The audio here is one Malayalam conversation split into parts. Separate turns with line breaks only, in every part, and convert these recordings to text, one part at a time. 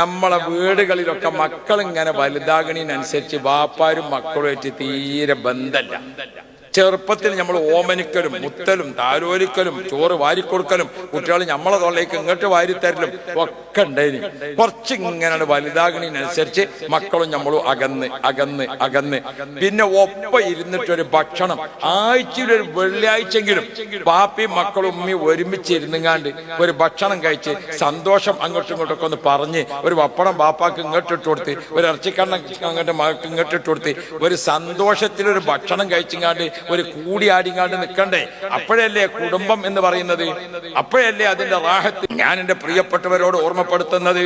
നമ്മളെ വീടുകളിലൊക്കെ മക്കൾ ഇങ്ങനെ വലുതാകണതിനനുസരിച്ച് ബാപ്പാരും മക്കളുമായിട്ട് തീരെ ബന്ധമല്ല. ചെറുപ്പത്തിൽ നമ്മൾ ഓമനിക്കലും മുത്തലും താരോലിക്കലും ചോറ് വാരിക്കൊടുക്കലും കുട്ടികൾ നമ്മളെ തൊള്ളേക്ക് ഇങ്ങോട്ട് വാരിത്തരലും ഒക്കെ ഉണ്ടായിരുന്നു. കുറച്ചിങ്ങനെ വലുതാകണതിനനുസരിച്ച് മക്കളും നമ്മളും അകന്ന് അകന്ന് അകന്ന് പിന്നെ ഒപ്പം ഇരുന്നിട്ടൊരു ഭക്ഷണം ആഴ്ചയിലൊരു വെള്ളിയാഴ്ചെങ്കിലും ബാപ്പയും മക്കളും ഉമ്മയും ഒരുമിച്ചിരുന്നുങ്ങാണ്ട് ഒരു ഭക്ഷണം കഴിച്ച് സന്തോഷം അങ്ങോട്ടും ഇങ്ങോട്ടൊക്കെ ഒന്ന് പറഞ്ഞ് ഒരു പപ്പടം ബാപ്പാക്ക് ഇങ്ങോട്ടിട്ട് കൊടുത്ത് ഒരു ഇറച്ചിക്കണ്ണ അങ്ങോട്ട് മകൾക്ക് ഇങ്ങോട്ടിട്ട് കൊടുത്ത് ഒരു സന്തോഷത്തിലൊരു ഭക്ഷണം കഴിച്ചിങ്ങാണ്ട് ഒരു കൂടിയാടിങ്ങാണ്ട് നിൽക്കണ്ടേ? അപ്പോഴല്ലേ കുടുംബം എന്ന് പറയുന്നത്, അപ്പോഴല്ലേ അതിന്റെ റാഹത്ത്. ഞാൻ എൻ്റെ പ്രിയപ്പെട്ടവരോട് ഓർമ്മപ്പെടുത്തുന്നത്,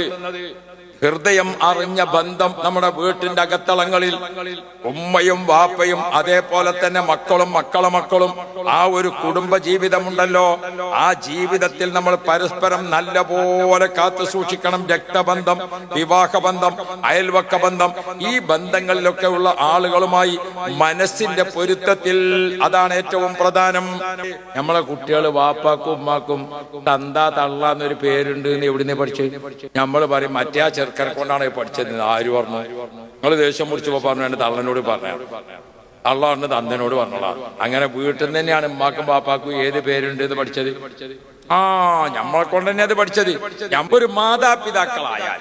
ഹൃദയം അറിഞ്ഞ ബന്ധം നമ്മുടെ വീട്ടിന്റെ അകത്തളങ്ങളിൽ ഉമ്മയും വാപ്പയും അതേപോലെ തന്നെ മക്കളും മക്കളെ മക്കളും ആ ഒരു കുടുംബ ജീവിതമുണ്ടല്ലോ, ആ ജീവിതത്തിൽ നമ്മൾ പരസ്പരം നല്ല പോലെ കാത്തു സൂക്ഷിക്കണം. രക്തബന്ധം, വിവാഹബന്ധം, അയൽവക്ക ബന്ധം, ഈ ബന്ധങ്ങളിലൊക്കെ ഉള്ള ആളുകളുമായി മനസ്സിന്റെ പൊരുത്തത്തിൽ അതാണ് ഏറ്റവും പ്രധാനം. നമ്മളെ കുട്ടികൾ വാപ്പാക്കും ഉമ്മാക്കും തന്താ തള്ളാന്നൊരു പേരുണ്ട് എന്ന് എവിടുന്ന് പഠിച്ചു? നമ്മൾ പറയും മറ്റേ ചെറുക്കനെ കൊണ്ടാണ് പഠിച്ചത്. ആര് പറഞ്ഞു? നിങ്ങൾ ദേഷ്യം മുറിച്ചപ്പോ പറഞ്ഞു എന്റെ തള്ളനോട് പറഞ്ഞു, തള്ള പറഞ്ഞ് തന്തനോട് പറഞ്ഞോളാ. അങ്ങനെ വീട്ടിൽ നിന്ന് തന്നെയാണ് ഉമ്മാക്കും പാപ്പാക്കും ഏത് പേരുണ്ട് എന്ന് പഠിച്ചത്. നമ്മളെ കൊണ്ട് തന്നെ അത് പഠിച്ചത്. ഒരു മാതാപിതാക്കളായാൽ